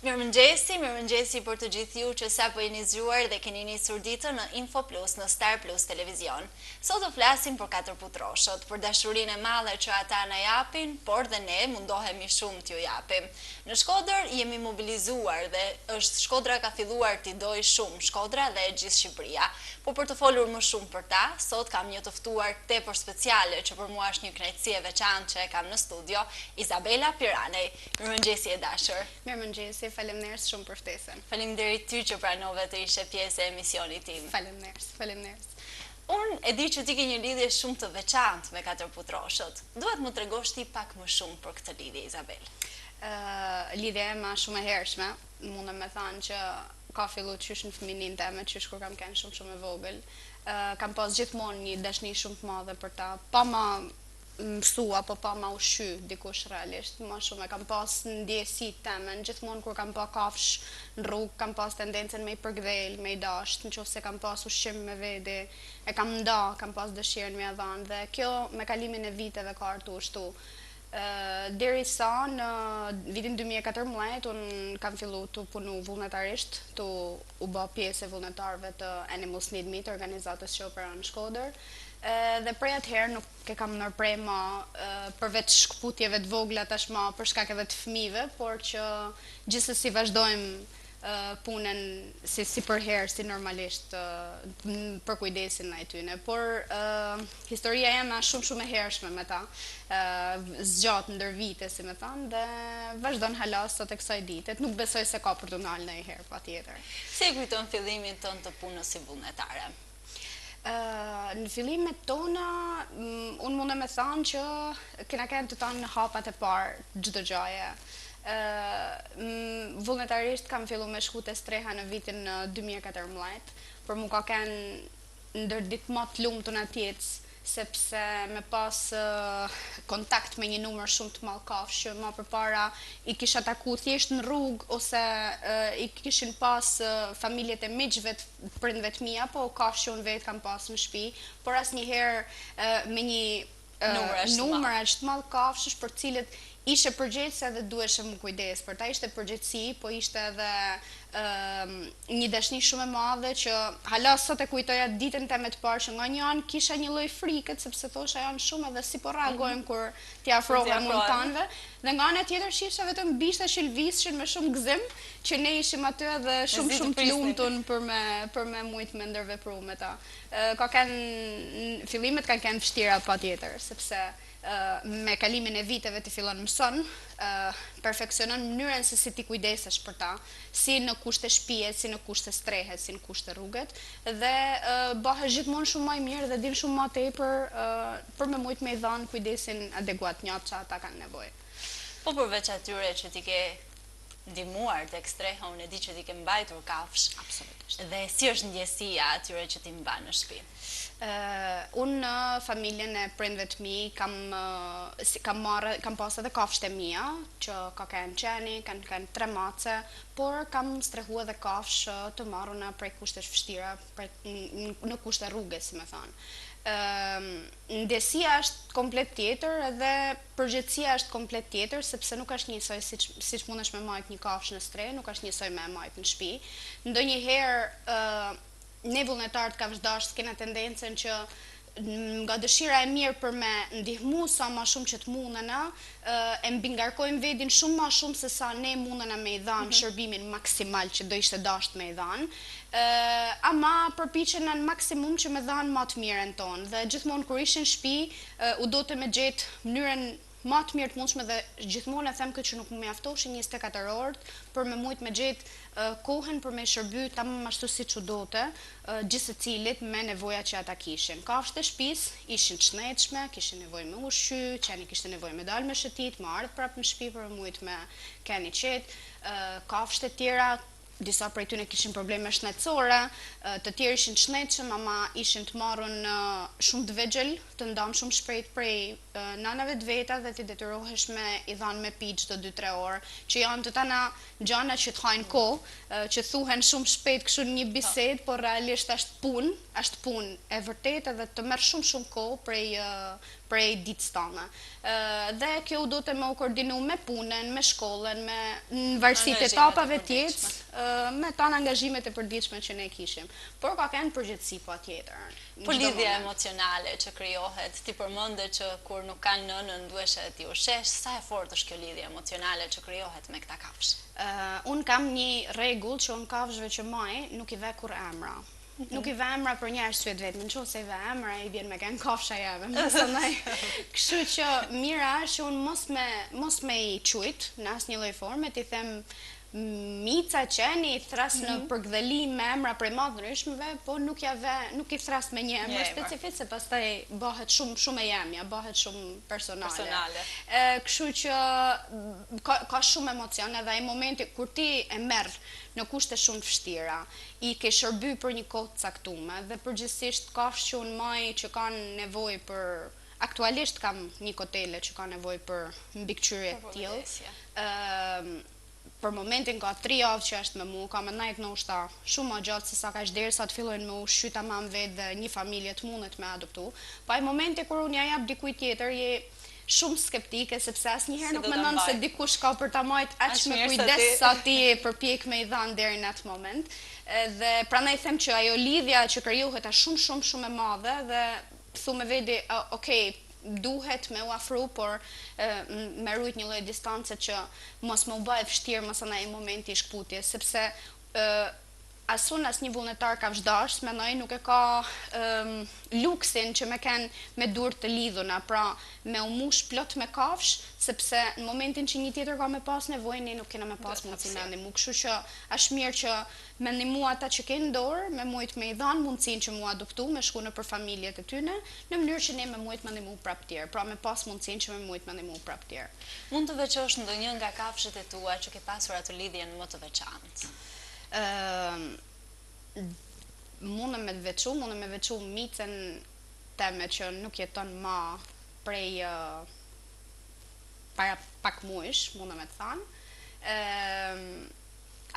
Mirëmëngjesi për të gjithë ju që sapo jeni zgjuar dhe keni nisur ditën në Info Plus në Star Plus Televizion. Sot do flasim për katër putroshët, për dashurinë e madhe që ata na japin, por dhe ne mundohemi shumë t'ju japim. Në Shkodër jemi mobilizuar dhe Shkodra ka filluar t'i doj shumë, Shkodra dhe gjithë Shqipëria. Po për të folur më shumë për ta, sot kam një të ftuar tepër speciale që për mua është një kënaqësi e veçantë që e kam në studio, Izabela Piranej. Mirëmëngjesi e dashur. Mirëmëngjesi, faleminderit shumë për ftesën. Faleminderit ty që pranove të ishe pjesë e emisionit tim. Faleminderit. Unë e di që ti ke një lidhje shumë të veçantë me katër putroshët. Duhet më tregosh ti pak më shumë për këtë lidhje, Izabel. Lidhja e ma shumë e hershme, mundem me thënë që ka fillu qysh në fëminin teme, qysh kur kam qenë shumë e vogël. Kam pas gjithmonë një dashni shumë të madhe për ta, pa ma mësua, po pa ma ushy dikush realisht, ma shumë e kam pas ndjesi temen, gjithmonë kur kam pa kafsh në rrugë, kam pas tendencen me i përgdhel, me i dasht, në qofë se kam pas ushqim me vedi, e kam nda, kam pas dëshirën me adhan, dhe kjo me kalimin e viteve ka artu ushtu. Deri sa në vitin 2014 unë kam fillu të punu vullnetarisht, të u bë pjesë e vullnetarëve të Animals Need Meat, organizatës që operon në Shkodër. Dhe prej atëherë nuk e kam nërprej ma përveç shkputjeve të vogla tashma për shkak edhe të fëmijëve, por që gjithsesi vazhdojmë punën si për herë, si normalisht për kujdesin e tyne. Por historia jema shumë e hershme me ta, zgjatë ndër vite, si me thanë, dhe vazhdojnë halas sot e kësaj ditet. Nuk besoj se ka për të nalë në i herë, pa tjetër. Si e kujton fillimin tënë të punës si vullnetare? Në fillimet tona, unë mundë me thanë që kena kënë të tanë në hapat e parë gjithë gjaje. Vullnetarisht kam fillu me shku të streha në vitin 2014, për mu ka kënë ndër ditë ma të lumë të në tjetës, sepse me pas kontakt me një numër shumë të malë kafsh, që ma përpara i kisha taku thjesht në rrugë, ose i kishin pas familjet e miqve të prindve të mija, po kafsh që unë vetë kam pas në shpi, por as njëherë me një numër ashtë malë kafshësh për cilët ishe përgjithse dhe duheshe më kujdes, për ta ishte përgjithsi, po ishte edhe një dashni shumë e madhe që hala sot e kujtoja ditën të me të parë që nga një anë kisha një lloj frikët, sepse thosha janë shumë edhe si po reagojnë kur t'i afrohe montanëve, dhe nga anë tjetër shisha vetëm bishta që lëvizshin me shumë gëzim, që ne ishim aty edhe shumë të lumtun për me mujtë me ndërvepru me ta. Fillimet kanë qenë vështira pa tjetër, sepse me kalimin e viteve të fillon mëson, perfeksionon mënyrën se si ti kujdesesh për ta, si në kushte shpijet, si në kushte strehet, si në kushte rrugët, dhe bëhe gjithmonë shumë maj mirë dhe din shumë ma tepër për me mujtë me i dhanë kujdesin adekuat njatë që ata kanë nevojë. Po përveç atyre që ti ke ndihmuar tek streha, unë e di që ti ke mbajtur kafsh. Absolutisht. Dhe si është ndjesia atyre që ti mban në shtëpi? Unë në familjen e prindve të mi kam pas edhe kafsht e mia, që ka kënë qeni, kanë 3 mace, por kam strehu edhe kafsh të marruna prej kushtesh vështira, në kushte rrugë, si me thonë. Ndjesia është komplet tjetër edhe përgjithësia është komplet tjetër, sepse nuk është njësoj si që mundesh me majt një kafsh në stre, nuk është njësoj me majt në shtëpi. Ndonjëherë ne vullnetarët kafshdash kena tendencen që nga dëshira e mirë për me ndihmu sa ma shumë që të mundena, e mbingarkojmë vedin shumë ma shumë se sa ne mundena me i dhanë shërbimin maksimal që do ishte dasht me i dhanë, ama përpiqena në maksimum që me dhanë ma të mirën tonë, dhe gjithmonë kur ishin shpi, u do të me gjetë mënyrën ma të mirë të mundshme, dhe gjithmonë e them këtë që nuk më mjaftoshin 24 orët për me mujtë me gjetë kohën për me shërby tamam ashtu si që dote, gjithë cilit me nevoja që ata kishin. Kafshët e shtëpis ishin të shnetshme, kishin nevojë me ushqy, qeni kishte nevojë me dalë me shëtit, me ardhë prapë në shtëpi për mujtë me keni qetë, kafshët e tjera disa prej tyne kishin probleme shnetësore, të tjerë ishin të shnetshëm, ama ishin të marrën shumë të vegjël, të ndamë shumë shpejt prej nanave të veta dhe ti detyrohesh me i dhanë me pi çdo 2-3 orë, që janë të tana gjana që të hajnë kohë, që thuhen shumë shpejt kështu një bisedë, por realisht është punë e vërtet edhe të merr shumë kohë prej ditës tonë. Dhe kjo do të më u koordinu me punën, me shkollën, me në varësit etapave tjetë, me tanë angazhimet e përditshme që ne kishim. Por ka kënë përgjithësi pa tjetër. Po lidhja emocionale që krijohet, ti përmende që kur nuk kanë nënën duhet ti ushesh, sa e fortë është kjo lidhje emocionale që krijohet me këta kafshë? Unë kam një rregull që unë kafshëve që maj nuk i ve kur emra. Nuk i ve emra për një arsye të vetme, nëse i ve emra i vjen me kanë kafsha jave. Kështu që mira është që unë mos me i quajt në asnjë lloj forme, ti them Mica, qeni, i thras në përgdhelim me emra prej madhërishtmeve, po nuk i thras me një emër specifik, se pastaj bëhet shumë e jemja, bëhet shumë personale. Kështu që ka shumë emocion, edhe ai momenti kur ti e merr në kushte shumë të vështira, i ke shërby për një kohë të caktuar, dhe përgjithsisht kafshë që unë maj që kanë nevojë për aktualisht kam një kotele që ka nevojë për mbikëqyrje të tillë. Për momentin ka 3 javë që është me mu, ka me najtë në ushta shumë më gjatë se sa ka shderi sa të fillojnë me ushqy tamam vetë dhe një familje të mundet me adoptu. Pa i momenti kur unë ja jap dikuj tjetër, je shumë skeptike, sepse asnjëherë nuk mendon se dikush ka për ta majtë aq me kujdes sa ti e përpjek me i dhanë deri në atë moment. Dhe prandaj them që ajo lidhja që krijohet është shumë e madhe dhe thu me vedi, okay, duhet me u afru, por me rujt një lloj distance që mos më u bëhet vështirë mos në ai momenti i shkputjes, sepse as një vullnetar kafshëdash mendoj nuk e ka luksin që me kenë me dur të lidhuna, pra me u mush plot me kafsh, sepse në momentin që një tjetër ka me pas nevojë, ne nuk kena me pas mundësi me ndihmu. Kështu që është mirë që me ndihmu ata që kenë dorë, me mujt me i dhanë mundësinë që mu adoptu, me shku në për familjet e tyne, në mënyrë që ne me mujt me ndihmu prap tjerë, pra me pas mundësinë që me mujt me ndihmu prap tjerë. Mund të veçosh ndonjë nga kafshët e tua që ke pasur atë lidhjen më të veçantë? Mundem me veçu micën teme që nuk jeton ma prej para pak muesh, mundem me të thanë.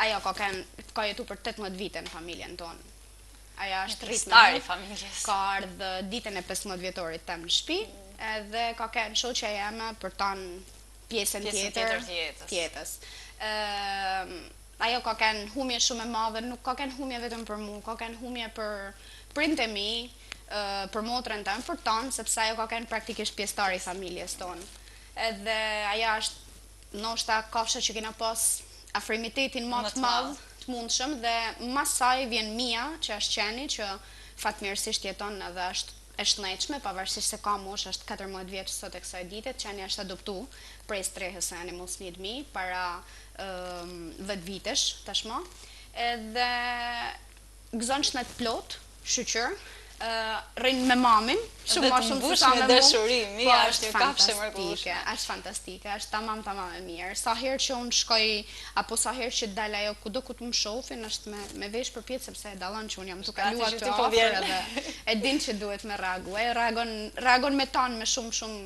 Ajo ka jetu për 18 vite në familjen tonë. Aja është rritari i familjes. Ka ardhë ditën e 15 vjetorit tem në shtëpi, dhe ka kenë shoqja jeme për tanë pjesën tjetër tjetës. Ajo ka kenë humje shumë e madhe, nuk ka kenë humje vetëm për mu, ka kenë humje për prindë e mi, për motrën tëmë, për tonë, sepse ajo ka kenë praktikisht pjesëtari i familjes tonë. Edhe aja është ndoshta kafshë që kena pas afrimitetin më të madh të mundshëm, dhe mas saj vjen Mia, që është qeni, që fatmirësisht jeton edhe është e shnetshme, pavarësisht se ka moshë, është 14 vjeç sot e kësaj dite. Qeni është adoptu prej strehës së Animals Need Me para 10 vitesh tashmë. Edhe gëzon shnet plot, shqyr, rrin me mamin, shumë më shumë se sa me dashuri, Mia është një kafshë mrekullueshme. Është fantastike, është tamam e mirë. Sa herë që unë shkoj, apo sa herë që dal ajo kudo ku të më shohin, është me vesh përpjet, sepse e dallon që unë jam të kaluar të afër edhe e din që duhet me reagu. Reagon me tanë me shumë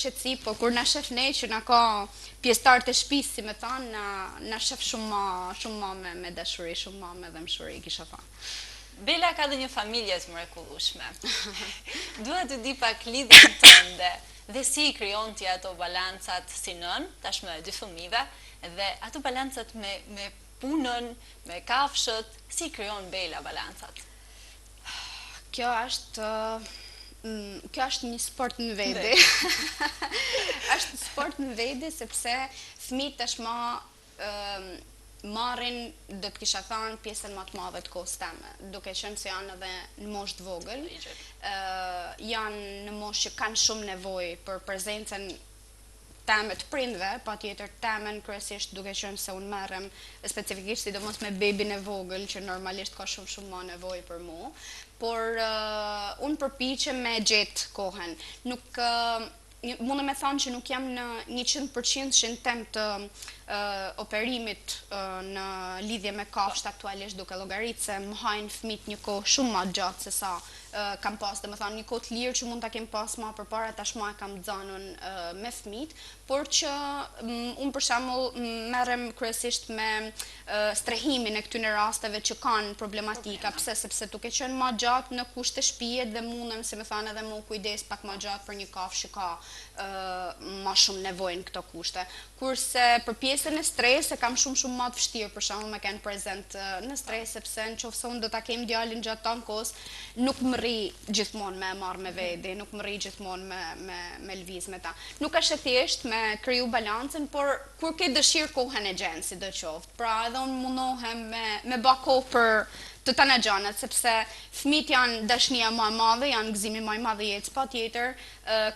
qetësi, po kur na shef ne që na ka pjesëtar të shtëpisë, si me tanë, na shef shumë më me dashuri, shumë më me dëmshuri, kisha thënë. Bela ka dhe një familje të mrekullueshme. Dua të di pak lidhjen tënde dhe si i krijon ti ato balancat si nën, tashmë 2 fëmijëve, dhe ato balancat me punën, me kafshët, si i krijon Bela balancat? Kjo është një sport në vedi. Është sport në vedi sepse fëmijët tashmë marrin, do të kisha thënë, pjesën më të madhe të kohës teme, duke qenë se janë edhe në moshë të vogël, janë në moshë që kanë shumë nevojë për prezencën teme të prindve, patjetër temen kryesisht duke qenë se unë merrem specifikisht sidomos me bebin e vogël që normalisht ka shumë më nevojë për mua, por unë përpiqem me gjetë kohën. Nuk mundem me thonë që nuk jam në 100% shëntem të operimit në lidhje me kafsht aktualisht duke llogaritë se më hajnë fëmijët një kohë shumë më gjatë se sa kam pas, domethënë një kohë të lirë që mund ta kem pas më përpara, tashmë e kam xhanun me fëmijët, por që unë për shembull merrem kryesisht me strehimin e këtyre rasteve që kanë problematika, pse sepse duke qenë më gjatë në kushte shtëpie dhe mundem, si më thanë, edhe më kujdes pak më gjatë për një kafshë që ka më shumë nevojë në këto kushte. Kurse për pjesën e stresit kam shumë më të vështirë, për shembull me kanë prezent në stres, sepse nëse unë do ta kem djalin gjatë tankos, nuk më rri gjithmonë me marr me vete, nuk më rri gjithmonë me lviz me ta. Nuk është e thjeshtë me kriju balancën, por kur ke dëshirë kohën e gjen sidoqoftë. Pra edhe unë mundohem me bë kohë për të tana gjanat, sepse fëmijët janë dashnia më e madhe, janë gëzimi më i madh i jetës, patjetër,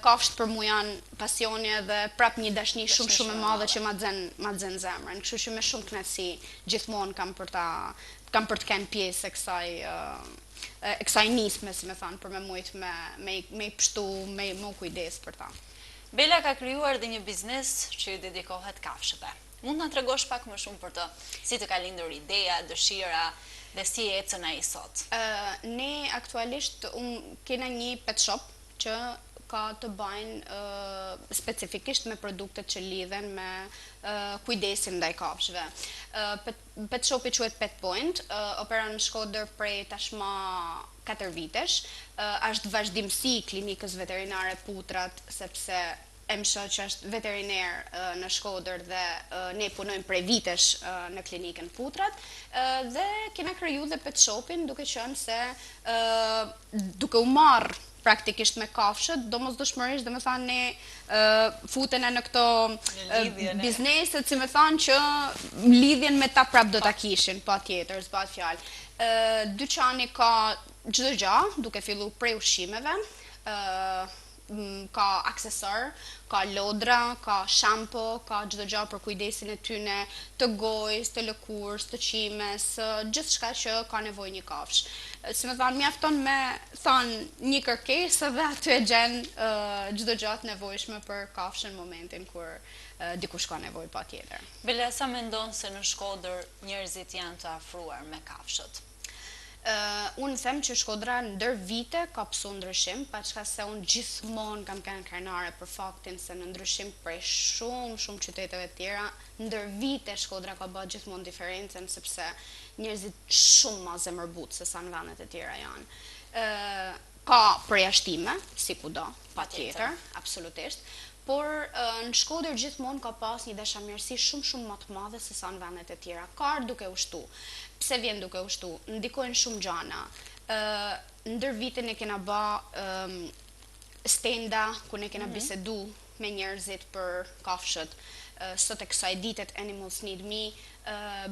kafshët për mua janë pasioni dhe prap një dashni shumë e madhe që ma xen zemrën. Kështu që me shumë kënaqësi gjithmonë kam për të kenë pjesë e kësaj nisme, si me thanë, për me mujt me i pështu, me kujdes për ta. Bela ka krijuar dhe një biznes që ju dedikohet kafshëve. Mund të na tregosh pak më shumë për të, si të ka lindur ideja, dëshira, dhe si ecën ai sot? Ne aktualisht kena një pet shop që ka të bajnë specifikisht me produktet që lidhen me kujdesin ndaj kafshëve. Pet shopi quhet Pet Point, operon në Shkodër prej tashmë 4 vitesh. Është vazhdimsi i klinikës veterinare Putrat, sepse em shoh që është veteriner në Shkodër dhe ne punojmë prej vitesh në klinikën Putrat dhe kena kriju dhe pet shopin duke qenë se duke u marr praktikisht me kafshët, domosdoshmërisht dhe me thanë ne futena në këto bizneset, si me thanë që lidhjen me ta prap do ta kishin, patjetër, s'bat fjalë. Dyqani ka çdo gjë, duke fillu prej ushqimeve, ka aksesor, ka lodra, ka shampo, ka çdo gjë për kujdesin e tyne, të gojës, të lëkurës, të qimes, gjithçka që ka nevojë një kafshë. Si më thanë, mjafton me një kërkesë dhe aty e gjen çdo gjë të nevojshme për kafshën në momentin kur dikush ka nevojë patjetër. Bela, sa mendon se në Shkodër njerëzit janë të afruar me kafshët? Unë them që Shkodra ndër vite ka pësu ndryshim, paçka se unë gjithmonë kam qenë krenare për faktin se në ndryshim prej shumë qyteteve tjera, ndër vite Shkodra ka bërë gjithmonë diferencën, sepse njerëzit shumë ma zemërbut se sa në vendet e tjera janë. Ka përjashtime, si kudo, patjetër, absolutisht, por në Shkodër gjithmonë ka pas një dashamirësi shumë më të madhe se sa në vendet e tjera. Ka duke ushtu. Pse vjen duke ushtu? Ndikojnë shumë gjana. Ndër vitin e kena ba stenda, ku ne kena bisedu me njerëzit për kafshët. Sot e kësaj ditet Animals Need Me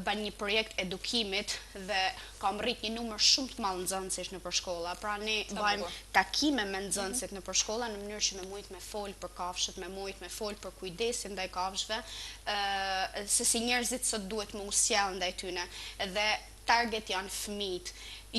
ban një projekt edukimit dhe kam rrit një numër shumë të madh nxënësish në përshkolla. Pra ne bajmë takime me nxënësit në përshkolla në mënyrë që me mujt me fol për kafshët, me mujt me fol për kujdesin ndaj kafshëve, se si njerëzit sot duhet me u sjell ndaj tyne. Dhe target janë fëmijët,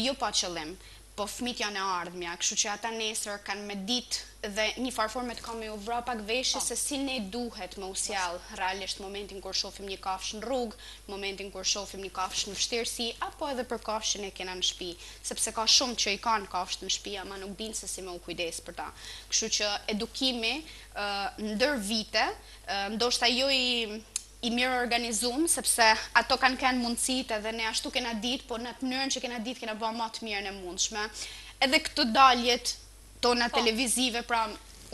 jo pa qëllim, po fëmijët janë e ardhmja, kështu që ata nesër kanë me ditë dhe një farforme të kam me u vra pak veshje se si ne duhet me u sjell realisht momentin kur shohim një kafshë në rrugë, momentin kur shohim një kafshë në vështirësi, apo edhe për kafshën e kena në shtëpi, sepse ka shumë që i kanë kafshë në shtëpi, ama nuk dinë se si me u kujdes për ta. Kështu që edukimi ndër vite, ndoshta jo i mirë organizum, sepse ato kanë kenë mundësit edhe ne ashtu kena ditë, po në mënyrën që kena ditë kena bërë më të mirën e mundshme. Edhe këto daljet tona televizive, pra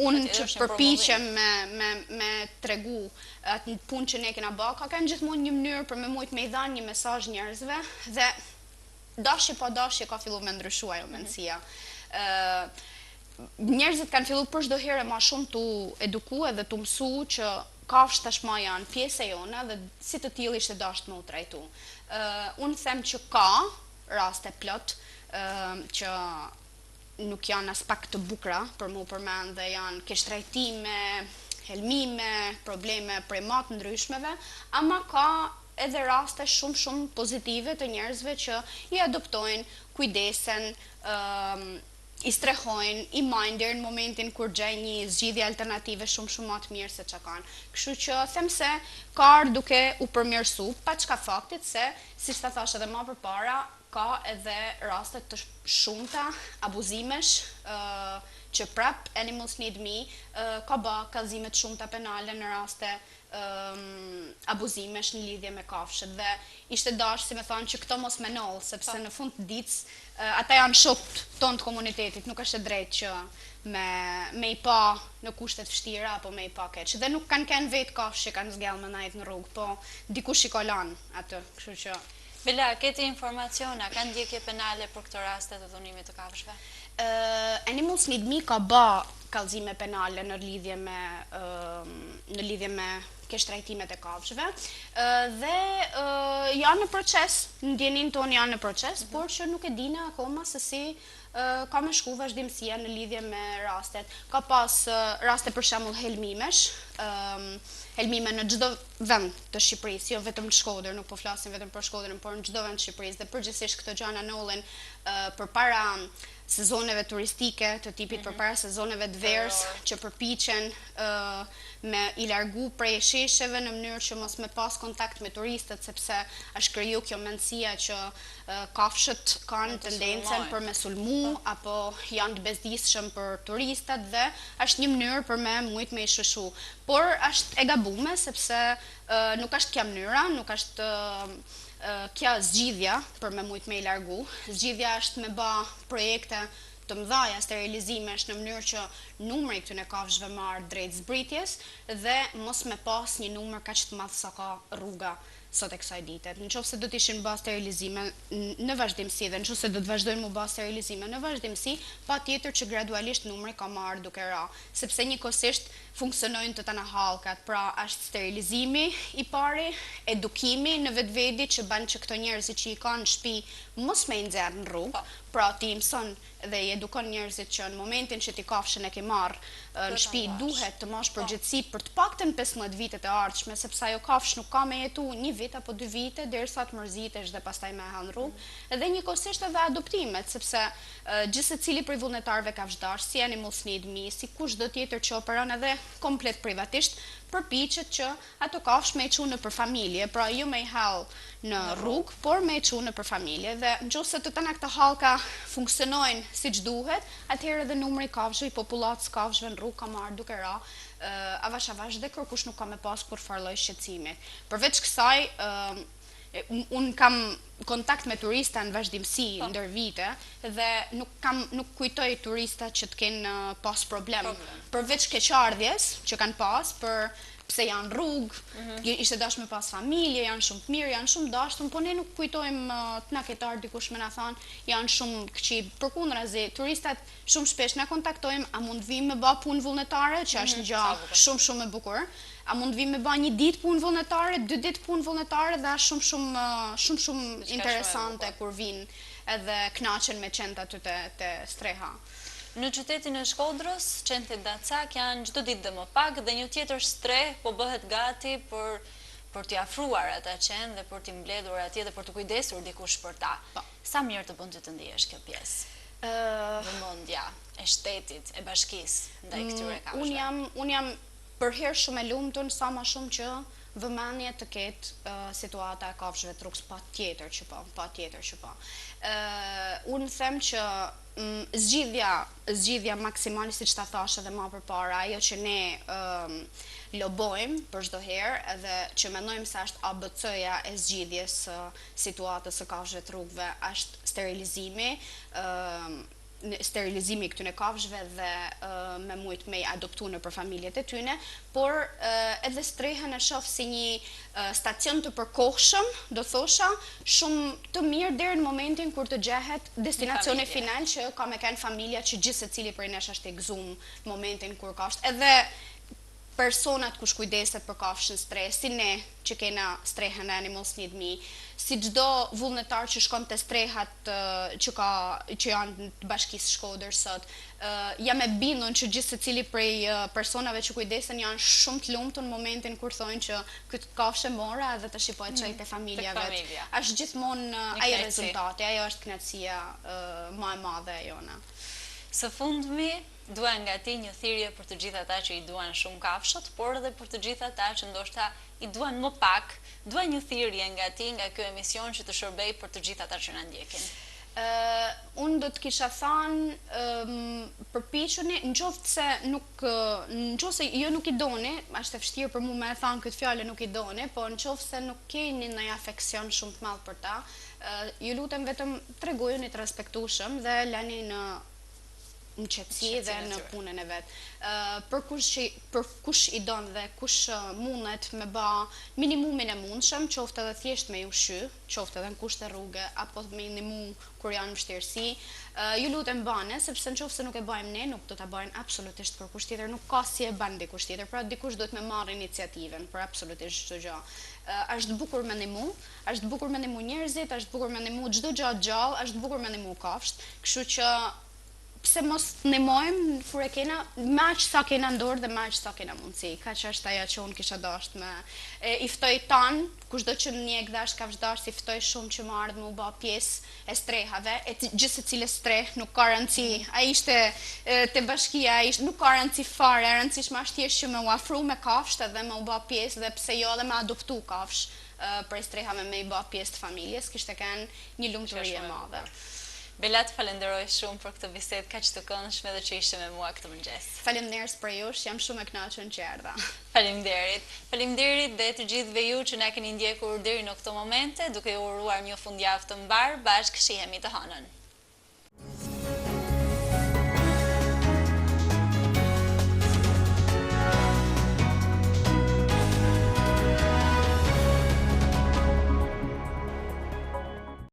unë që përpiqem me tregu atë punë që ne kena bërë, ka kanë gjithmonë një mënyrë për me mujt me i dhanë një mesazh njerëzve dhe dashje pa dashje ka filluar me ndryshua jo mendësia. Njerëzit kanë filluar për çdo herë më shumë tu edukue dhe tu mësu që kafshët tashmë janë pjesë e jona dhe si të tillë ishte dashur me u trajtu. Unë them që ka raste plot që nuk janë as pak të bukura për mu përmend dhe janë keq trajtime, helmime, probleme prej më të ndryshmeve, ama ka edhe raste shumë pozitive të njerëzve që i adoptojnë, kujdesen, i strehojnë, i majnë deri në momentin kur gjejnë një zgjidhje alternative shumë më të mirë se çka kanë. Kështu që them se ka ardhur duke u përmirësu, pa çka faktit se, siç ta thash edhe më përpara, ka edhe raste të shumta abuzimesh që prap Animals Need Me ka bë kallëzime të shumta penale në raste abuzimesh në lidhje me kafshët dhe ishte dashur si me thonë që këto mos menoll sepse në fund të ditës ata janë shokët tonë të komunitetit, nuk është e drejtë që me i pa në kushtet vështira apo me i pa keq. Dhe nuk kanë kënë vetë kafshë që kanë zgjellë me najt në rrugë, po dikush i ka lanë atë, kështu që. Bela, keti informaciona, kanë ndjekje penale për këto raste të dhunimit të kafshëve? Animals Need Me ka bë kallëzime penale në lidhje me keqtrajtimet e kafshëve dhe janë në proces, në ndjenin tonë janë në proces, por që nuk e dina akoma se si ka me shku vazhdimësia në lidhje me rastet. Ka pas raste për shembull helmimesh, helmime në çdo vend të Shqipërisë, jo vetëm në Shkodër, nuk po flasim vetëm për Shkodrën, por në çdo vend të Shqipërisë dhe përgjithsisht këto gjëra ndodhin përpara sezoneve turistike të tipit përpara sezoneve të verës që përpiqen me i largu prej shesheve në mënyrë që mos me pas kontakt me turistët sepse është kriju kjo mendësia që kafshët kanë tendencën për me sulmu apo janë të bezdisshëm për turistat dhe është një mënyrë për me mujt me i shëshu. Por është e gabume sepse nuk është kjo mënyra, nuk është kja zgjidhja për me mujt me i largu. Zgjidhja është me ba projekte të mëdhaja sterilizimesh në mënyrë që numri këtyre kafshëve marrë drejt zbritjes dhe mos me pas një numër kaq të madh sa ka rruga sot e kësaj dite. Nëse do të ishin bë sterilizime në vazhdimsi dhe nëse do të vazhdojnë mu bë sterilizime në vazhdimsi, patjetër që gradualisht numri ka marrë duke ra, sepse njëkohësisht funksionojnë të tana hallkat, pra është sterilizimi i pari, edukimi në vetvedi që bën që këto njerëzit që i kanë në shtëpi mos me i nxjerr në rrugë, pra ti mëson dhe i edukon njerëzit që në momentin që ti kafshën e ke marrë në shtëpi duhet të marrësh përgjegjësi për të paktën 15 vitet e ardhshme, sepse ajo kafshë nuk ka me jetu 1 vit apo 2 vite derisa të mërzitesh dhe pastaj me hall në rrugë, dhe njëkohësisht edhe adoptimet, sepse gjithsecili prej vullnetarëve kafshëdash, si Animals Need Me, si kushdo tjetër që operon edhe komplet privatisht, përpiqet që ato kafshë me i çu nëpër familje, pra jo me i hall në rrugë, por me i çu nëpër familje. Dhe nëse të tana këto hallka funksionojnë siç duhet, atëherë edhe numri i kafshëve, i popullatës kafshëve në rrugë ka marrë duke ra avash dhe kërkush nuk ka me pas kur farlloj shqetësimi. Përveç kësaj, unë kam kontakt me turista në vazhdimsi ndër vite dhe nuk kujtoj turista që të kenë pas problem. Përveç keqardhjes që kanë pas për pse janë rrugë, ishte dash me pas familje, janë shumë të mirë, janë shumë dashtun, po ne nuk kujtojmë të na ketar dikush me na thonë, janë shumë këqij. Përkundrazi, turistat shumë shpesh na kontaktojmë, a mund vim me bë punë vullnetare, që është një gjë shumë e bukur. A mund vim me bë 1 ditë punë vullnetare, 2 ditë punë vullnetare dhe është shumë interesante kur vinë edhe kënaqen me qenë aty te streha. Në qytetin e Shkodrës, qentë Dacak janë çdo ditë dhe më pak dhe një tjetër streh po bëhet gati për t'i afruar ata qenë dhe për t'i mbledhur atje dhe për të kujdesur dikush për ta. Sa mirë të bën ty të ndihesh kjo pjesë? Vëmendja e shtetit, e bashkisë ndaj këtyre kafshëve. Unë jam për herë shumë e lumtur sa më shumë që vëmendje të ketë situata e kafshëve të rrugës, patjetër që po. Unë them që zgjidhja maksimale, siç ta thash edhe më përpara, ajo që ne lobojmë për çdo herë edhe që mendojmë se është ABC-ja e zgjidhjes situatës së kafshëve të rrugëve është sterilizimi i këtyre kafshëve dhe me mujt me i adoptu nëpër familjet e tyre, por edhe strehën e shoh si një stacion të përkohshëm, do thosha, shumë të mirë deri në momentin kur të gjehet destinacioni final që ka me kanë familja që gjithsecili prej nesh është i gëzuar në momentin kur ka edhe personat kush kujdeset për kafshën streh, si ne që kena strehën e Animals Need Me, si çdo vullnetar që shkon te strehat që janë të bashkisë Shkodër sot, jam e bindur që gjithsecili prej personave që kujdesen janë shumë të lumtur në momentin kur thonë që këtë kafshë mora edhe tash po e çoj te familja vet. Është gjithmonë ai rezultati, ajo është kënaqësia më e madhe e jona. Së fundmi, dua nga ti një thirrje për të gjithë ata që i duan shumë kafshët, por edhe për të gjithë ata që ndoshta i duan më pak. Dua një thirrje nga ti, nga ky emision që të shërbej për të gjithë ata që na ndjekin. Unë do të kisha thënë përpiquni, nëse se jo nuk i doni, është e vështirë për mua me e thënë këtë fjalë nuk i doni, po nëse nuk keni ndonjë afeksion shumë të madh për ta, ju lutem vetëm tregojuni të respektueshëm dhe lani në qetësi dhe në punën e vet. Për kush i don dhe kush mundet me bë minimumin e mundshëm, qoftë edhe thjesht me ushqy, qoftë edhe në kushte rruge apo me ndihmu kur janë vështirësi, ju lutem bane, sepse nëse nuk e bëjmë ne, nuk do ta bëjnë absolutisht për kush tjetër, nuk ka si e bën dikush tjetër, pra dikush duhet me marrë iniciativën për absolutisht çdo gjë. Është bukur me ndihmu, është bukur me ndihmu njerëzit, është bukur me ndihmu çdo gjë gjallë, është bukur me ndihmu kafshët, kështu që pse mos ndihmojmë kur e kena me aq sa kena në dorë dhe me aq sa kena mundësi. Kaq është ajo që unë kisha dashur me i ftoj tan, kushdo që ndjek dash kafshëdars, i ftoj shumë që më ardh me u bë pjesë e strehave, e gjithë secilë streh, nuk ka rëndësi. Ai ishte te bashkia, nuk ka rëndësi fare, e rëndësishme është thjesht që më u afro me kafshët dhe më u bë pjesë dhe pse jo edhe me adoptu kafshë prej strehave me i bë pjesë të familjes, kishte kanë një lumturi e madhe. Bela, të falenderoj shumë për këtë bisedë kaq të këndshme dhe që ishte me mua këtë mëngjes. Faleminderit për jush, jam shumë e kënaqur që erdha. Faleminderit. Faleminderit dhe të gjithëve ju që na keni ndjekur deri në këtë momente, duke ju uruar një fundjavë të mbar, bashkë shihemi të hënën.